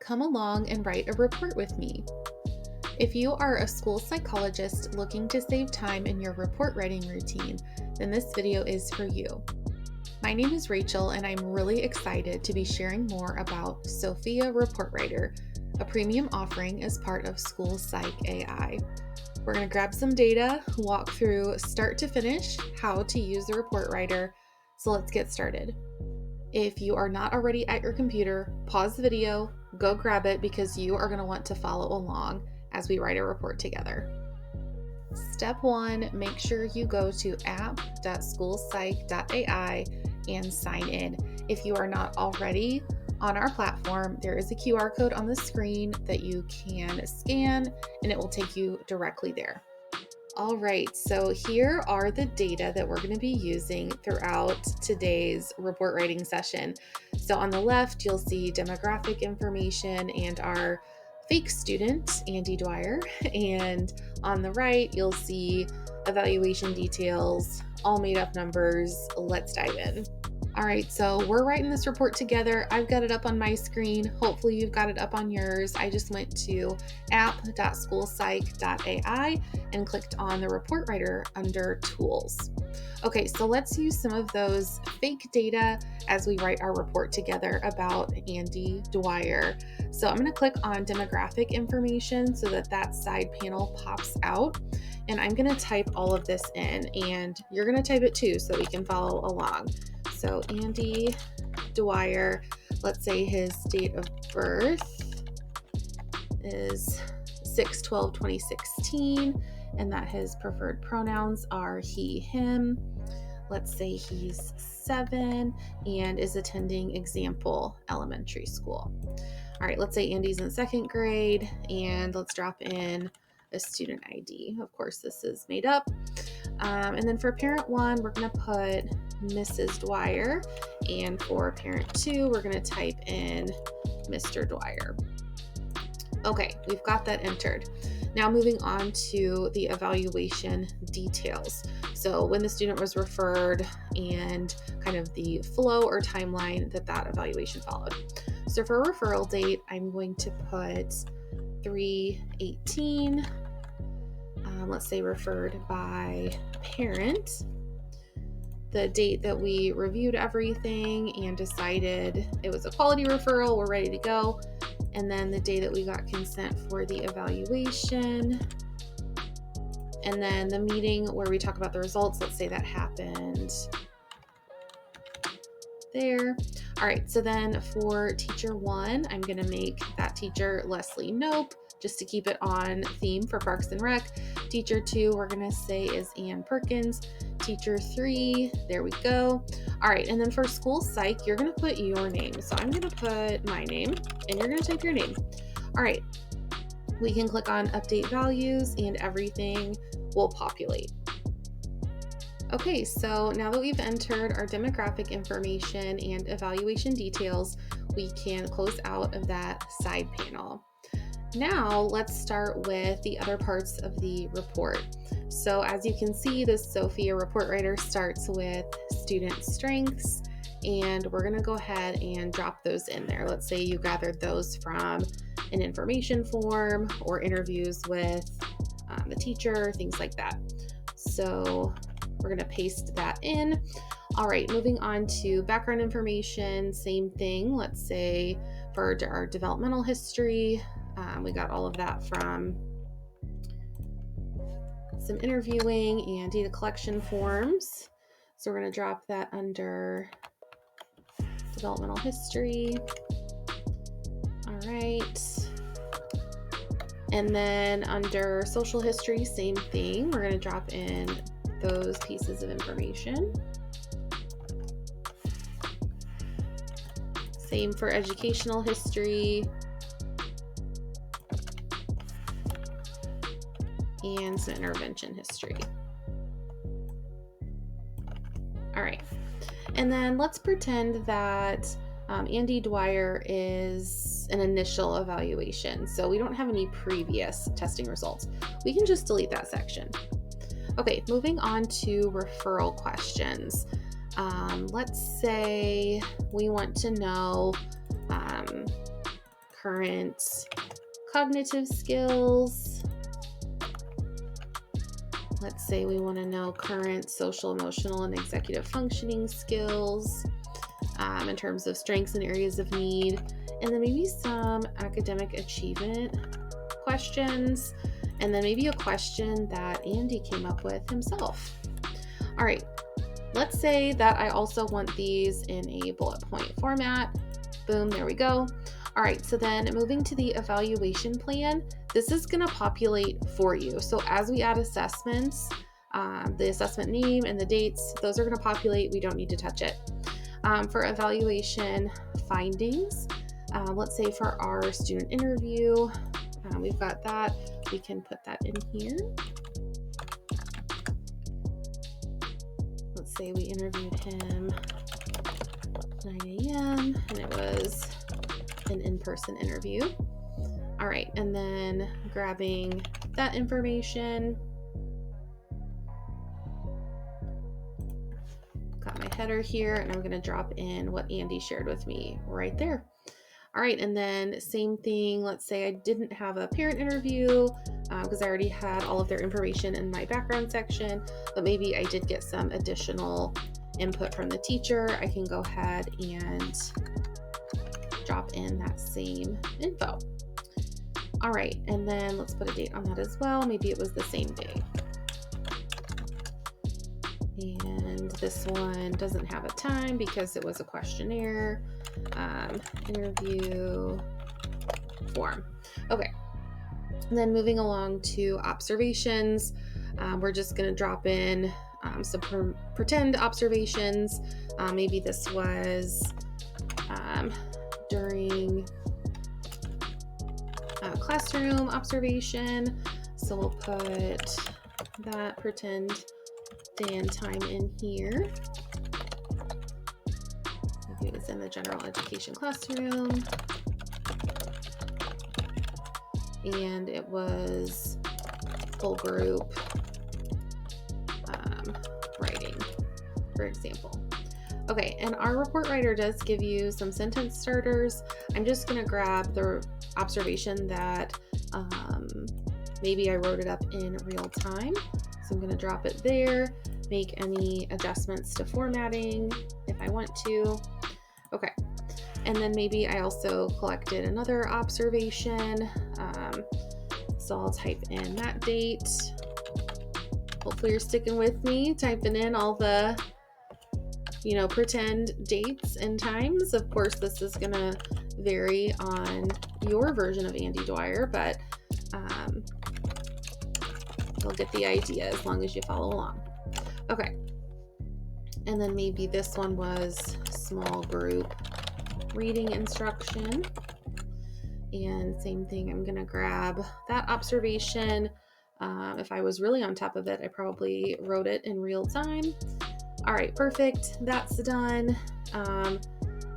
come along and write a report with me. If you are a school psychologist looking to save time in your report writing routine, then this video is for you. My name is Rachel, and I'm really excited to be sharing more about Sophia Report Writer, a premium offering as part of School Psych AI. We're going to grab some data, walk through start to finish how to use the report writer. So let's get started. If you are not already at your computer, pause the video, go grab it because you are going to want to follow along as we write a report together. Step 1, make sure you go to app.schoolpsych.ai and sign in. If you are not already on our platform, there is a QR code on the screen that you can scan and it will take you directly there. All right, so here are the data that we're going to be using throughout today's report writing session. So on the left, you'll see demographic information and our fake student, Andy Dwyer. And on the right, you'll see evaluation details, all made up numbers. Let's dive in. All right, so we're writing this report together. I've got it up on my screen. Hopefully you've got it up on yours. I just went to app.schoolpsych.ai and clicked on the report writer under tools. Okay, so let's use some of those fake data as we write our report together about Andy Dwyer. So I'm going to click on demographic information so that side panel pops out. And I'm going to type all of this in, and you're going to type it too so we can follow along. So Andy Dwyer, let's say his date of birth is 6/12/2016, and that his preferred pronouns are he, him. Let's say he's 7 and is attending Example Elementary School. All right, let's say Andy's in 2nd grade, and let's drop in a student ID. Of course, this is made up. And then for parent 1, we're going to put Mrs. Dwyer, and for parent 2, we're going to type in Mr. Dwyer. Okay, we've got that entered. Now moving on to the evaluation details. So when the student was referred and kind of the flow or timeline that evaluation followed. So for referral date, I'm going to put 3/18. Let's say referred by parent. The date that we reviewed everything and decided it was a quality referral, we're ready to go. And then the day that we got consent for the evaluation. And then the meeting where we talk about the results, let's say that happened there. All right, so then for teacher 1, I'm going to make that teacher Leslie Nope, just to keep it on theme for Parks and Rec. Teacher 2, we're going to say is Ann Perkins. Teacher 3, there we go. All right, and then for school psych, you're going to put your name. So I'm going to put my name, and you're going to type your name. All right, we can click on update values, and everything will populate. Okay, so now that we've entered our demographic information and evaluation details, we can close out of that side panel. Now let's start with the other parts of the report. So as you can see, the Sophia report writer starts with student strengths, and we're going to go ahead and drop those in there. Let's say you gathered those from an information form or interviews with the teacher, things like that. So we're going to paste that in. All right, moving on to background information, same thing. Let's say for our developmental history, we got all of that from some interviewing and data collection forms. So we're going to drop that under developmental history. All right. And then under social history, same thing. We're going to drop in those pieces of information. Same for educational history. And some intervention history. All right. And then let's pretend that Andy Dwyer is an initial evaluation. So we don't have any previous testing results. We can just delete that section. Okay, moving on to referral questions. Let's say we want to know current cognitive skills. Let's say we want to know current social, emotional, and executive functioning skills in terms of strengths and areas of need. And then maybe some academic achievement questions. And then maybe a question that Andy came up with himself. All right, let's say that I also want these in a bullet point format. Boom, there we go. All right, so then moving to the evaluation plan, this is going to populate for you. So as we add assessments, the assessment name and the dates, those are going to populate. We don't need to touch it. For evaluation findings, let's say for our student interview, we've got that. We can put that in here. Let's say we interviewed him 9 a.m. and it was an in-person interview. All right, and then grabbing that information. Got my header here, and I'm going to drop in what Andy shared with me right there. All right, and then same thing. Let's say I didn't have a parent interview because I already had all of their information in my background section, but maybe I did get some additional input from the teacher. I can go ahead and drop in that same info. All right, and then let's put a date on that as well. Maybe it was the same day. And this one doesn't have a time because it was a questionnaire, interview form. Okay. And then moving along to observations, we're just going to drop in some pretend observations. Maybe this was during a classroom observation. So we'll put that pretend day and time in here. Maybe it was in the general education classroom. And it was full group writing, for example. Okay, and our report writer does give you some sentence starters. I'm just going to grab the observation that maybe I wrote it up in real time. So I'm going to drop it there, make any adjustments to formatting if I want to. Okay. And then maybe I also collected another observation. So I'll type in that date. Hopefully you're sticking with me, typing in all the, pretend dates and times. Of course, this is going to vary on your version of Andy Dwyer, but you'll get the idea as long as you follow along. Okay. And then maybe this one was small group reading instruction. And same thing, I'm going to grab that observation. If I was really on top of it, I probably wrote it in real time. All right, perfect. That's done.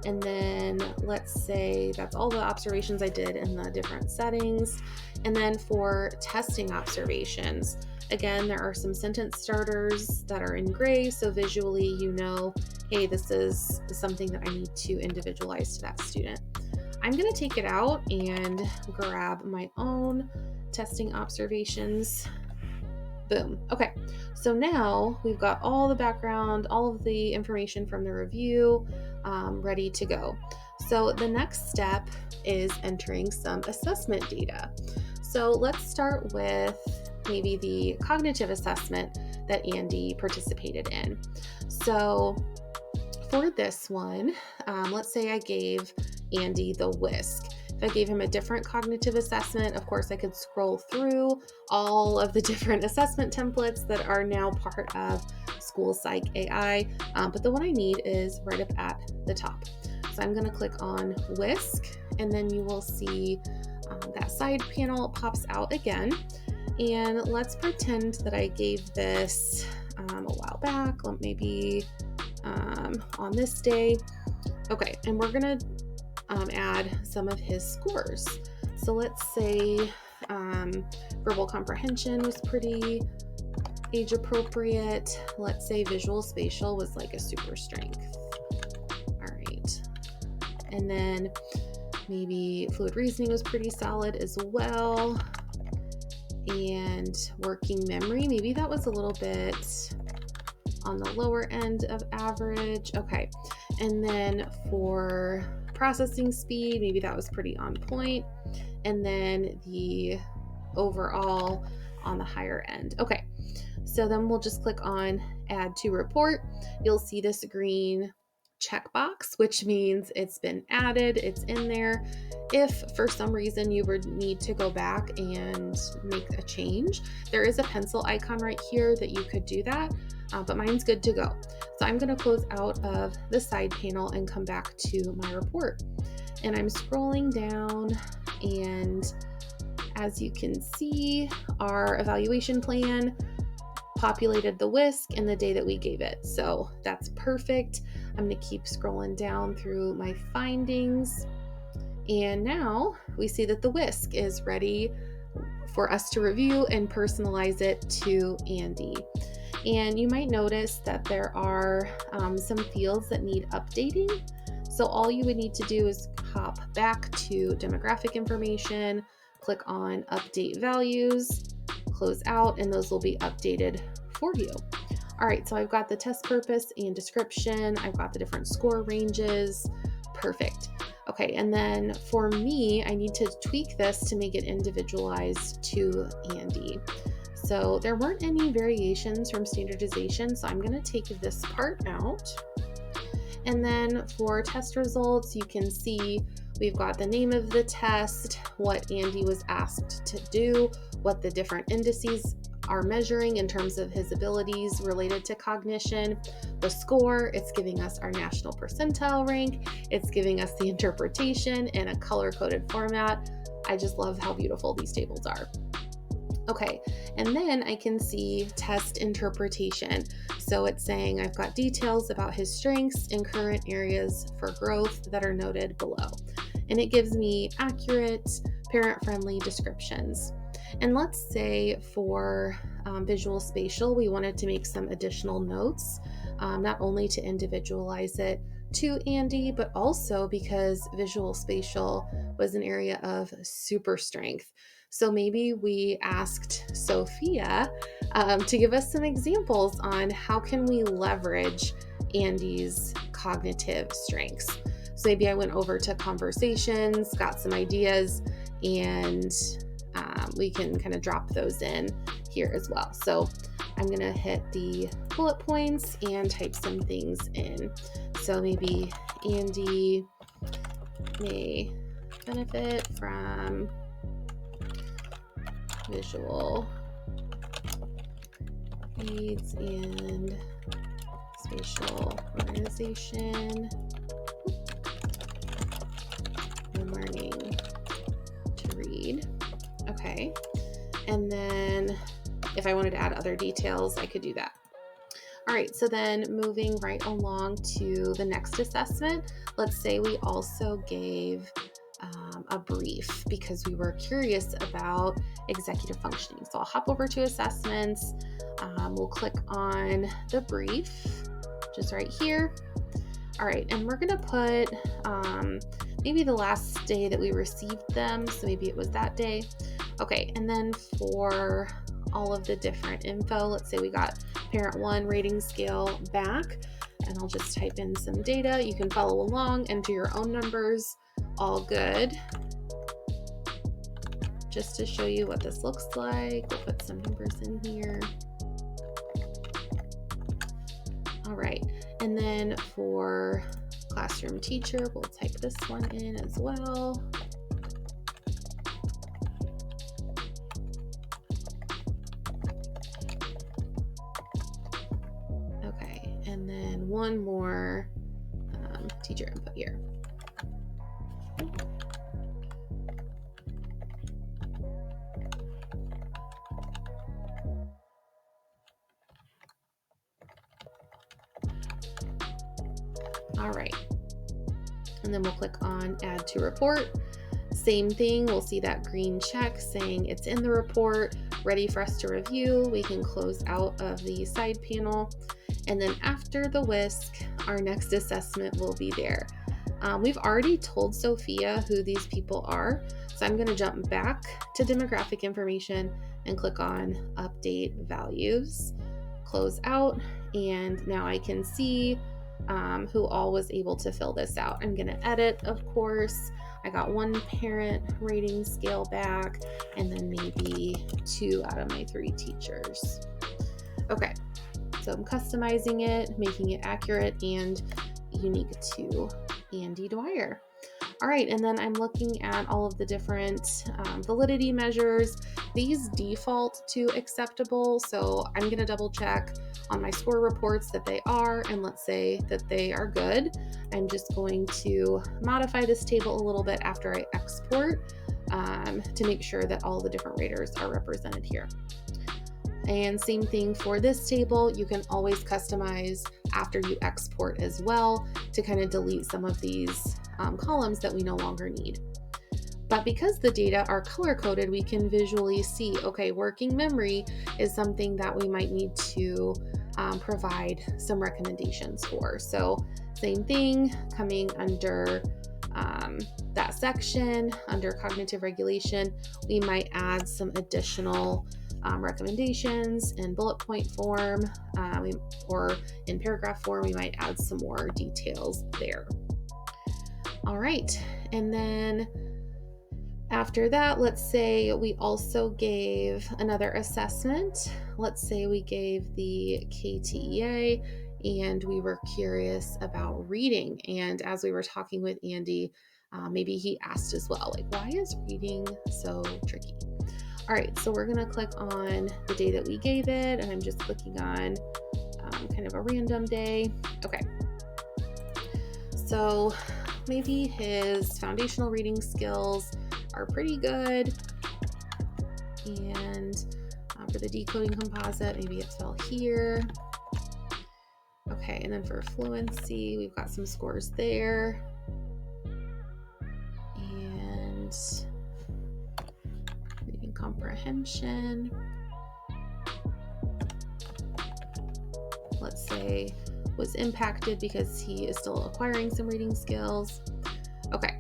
And then let's say that's all the observations I did in the different settings. And then for testing observations, again, there are some sentence starters that are in gray. So visually, hey, this is something that I need to individualize to that student. I'm going to take it out and grab my own testing observations. Boom. Okay. So now we've got all the background, all of the information from the review ready to go. So the next step is entering some assessment data. So let's start with maybe the cognitive assessment that Andy participated in. So for this one, let's say I gave Andy the whisk. If I gave him a different cognitive assessment, of course, I could scroll through all of the different assessment templates that are now part of School Psych AI, but the one I need is right up at the top. So I'm going to click on whisk, and then you will see that side panel pops out again. And let's pretend that I gave this a while back, maybe on this day. Okay, and we're going to add some of his scores. So let's say verbal comprehension was pretty age appropriate. Let's say visual spatial was like a super strength. All right. And then Maybe fluid reasoning was pretty solid as well. And working memory, maybe that was a little bit on the lower end of average. Okay. And then for processing speed, maybe that was pretty on point. And then the overall on the higher end. Okay. So then we'll just click on add to report. You'll see this green checkbox, which means it's been added, it's in there. If for some reason you would need to go back and make a change, there is a pencil icon right here that you could do that, but mine's good to go. So I'm going to close out of the side panel and come back to my report. And I'm scrolling down, and as you can see, our evaluation plan populated the whisk and the day that we gave it. So that's perfect. I'm going to keep scrolling down through my findings. And now we see that the whisk is ready for us to review and personalize it to Andy. And you might notice that there are some fields that need updating. So all you would need to do is hop back to demographic information, click on update values, close out, and those will be updated for you. All right, so I've got the test purpose and description. I've got the different score ranges. Perfect. Okay, and then for me, I need to tweak this to make it individualized to Andy. So there weren't any variations from standardization, so I'm going to take this part out. And then for test results, you can see we've got the name of the test, what Andy was asked to do, what the different indices are measuring in terms of his abilities related to cognition, the score, it's giving us our national percentile rank, it's giving us the interpretation in a color-coded format. I just love how beautiful these tables are. Okay, and then I can see test interpretation. So it's saying I've got details about his strengths and current areas for growth that are noted below. And it gives me accurate, parent-friendly descriptions. And let's say for visual spatial, we wanted to make some additional notes, not only to individualize it to Andy, but also because visual spatial was an area of super strength. So maybe we asked Sophia to give us some examples on how can we leverage Andy's cognitive strengths. So maybe I went over to conversations, got some ideas, and we can kind of drop those in here as well. So I'm going to hit the bullet points and type some things in. So maybe Andy may benefit from visual aids and spatial organization and learning to read. Okay. And then if I wanted to add other details, I could do that. All right, so then moving right along to the next assessment, let's say we also gave a brief because we were curious about executive functioning. So I'll hop over to assessments. We'll click on the brief, just right here. All right, and we're gonna put maybe the last day that we received them. So maybe it was that day. Okay, and then for all of the different info, let's say we got parent 1 rating scale back, and I'll just type in some data. You can follow along, enter your own numbers, all good. Just to show you what this looks like, we'll put some numbers in here. All right, and then for classroom teacher, we'll type this one in as well. Okay, and then one more teacher input here. All right, and then we'll click on add to report. Same thing, we'll see that green check saying it's in the report, ready for us to review. We can close out of the side panel. And then after the whisk, our next assessment will be there. We've already told Sophia who these people are, so I'm going to jump back to demographic information and click on update values, close out, and now I can see who all was able to fill this out. I'm going to edit, of course. I got one parent rating scale back, and then maybe 2 out of my 3 teachers. Okay, so I'm customizing it, making it accurate and unique to Andy Dwyer. All right, and then I'm looking at all of the different validity measures. These default to acceptable, so I'm going to double check on my score reports that they are, and let's say that they are good. I'm just going to modify this table a little bit after I export to make sure that all the different raters are represented here. And same thing for this table, you can always customize after you export as well to kind of delete some of these columns that we no longer need. But because the data are color coded, we can visually see, okay, working memory is something that we might need to provide some recommendations for. So same thing, coming under that section, under cognitive regulation, we might add some additional recommendations in bullet point form, or in paragraph form, we might add some more details there. All right, and then after that, let's say we also gave another assessment. Let's say we gave the KTEA and we were curious about reading. And as we were talking with Andy, maybe he asked as well, like, why is reading so tricky? All right, so we're gonna click on the day that we gave it, and I'm just clicking on kind of a random day. Okay, so maybe his foundational reading skills are pretty good, and for the decoding composite, maybe it fell here. Okay, and then for fluency, we've got some scores there, and reading comprehension, let's say, was impacted because he is still acquiring some reading skills. Okay,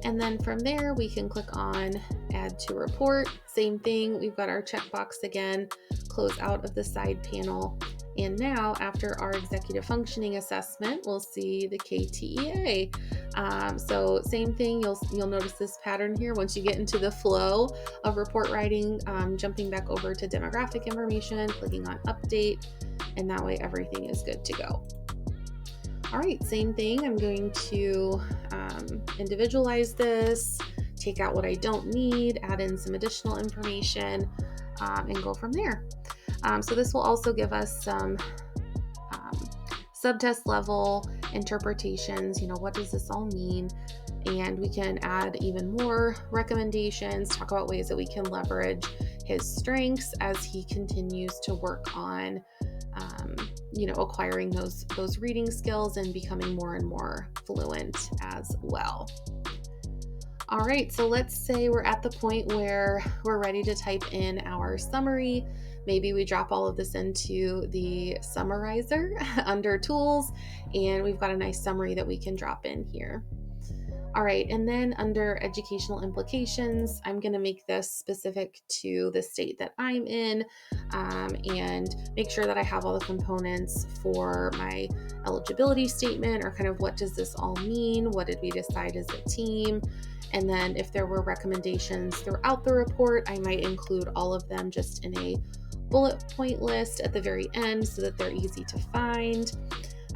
and then from there we can click on add to report. Same thing, we've got our checkbox again, close out of the side panel, and now after our executive functioning assessment, we'll see the KTEA. So same thing, you'll notice this pattern here once you get into the flow of report writing, jumping back over to demographic information, clicking on update, and that way everything is good to go. All right, same thing, I'm going to individualize this, take out what I don't need, add in some additional information, and go from there. So this will also give us some subtest level interpretations, what does this all mean? And we can add even more recommendations, talk about ways that we can leverage his strengths as he continues to work on acquiring those reading skills and becoming more and more fluent as well. All right, so let's say we're at the point where we're ready to type in our summary. Maybe we drop all of this into the summarizer under tools, and we've got a nice summary that we can drop in here. All right, and then under educational implications, I'm going to make this specific to the state that I'm in, and make sure that I have all the components for my eligibility statement, or kind of what does this all mean? What did we decide as a team? And then if there were recommendations throughout the report, I might include all of them just in a bullet point list at the very end so that they're easy to find.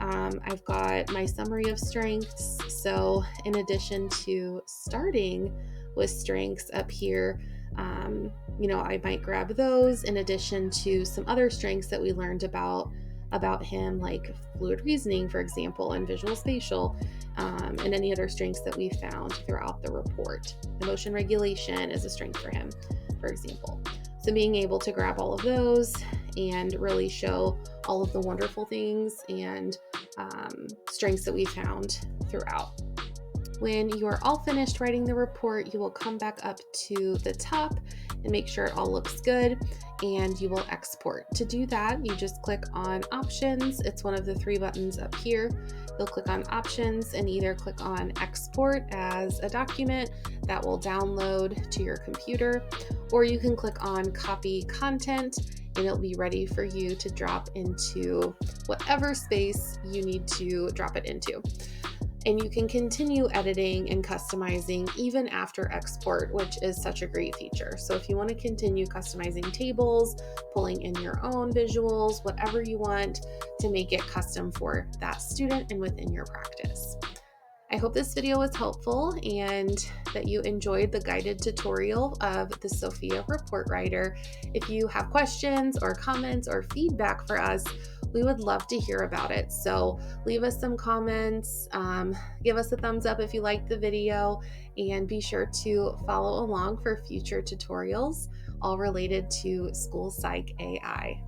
I've got my summary of strengths. So in addition to starting with strengths up here, I might grab those in addition to some other strengths that we learned about him, like fluid reasoning, for example, and visual spatial, and any other strengths that we found throughout the report. Emotion regulation is a strength for him, for example. So being able to grab all of those and really show all of the wonderful things and strengths that we found throughout. When you are all finished writing the report, you will come back up to the top and make sure it all looks good, and you will export. To do that, you just click on Options. It's one of the 3 buttons up here. You'll click on Options and either click on Export as a document that will download to your computer, or you can click on Copy Content and it'll be ready for you to drop into whatever space you need to drop it into. And you can continue editing and customizing even after export, which is such a great feature. So if you want to continue customizing tables, pulling in your own visuals, whatever you want to make it custom for that student and within your practice. I hope this video was helpful and that you enjoyed the guided tutorial of the Sophia Report Writer. If you have questions or comments or feedback for us, we would love to hear about it. So leave us some comments, give us a thumbs up if you liked the video, and be sure to follow along for future tutorials all related to School Psych AI.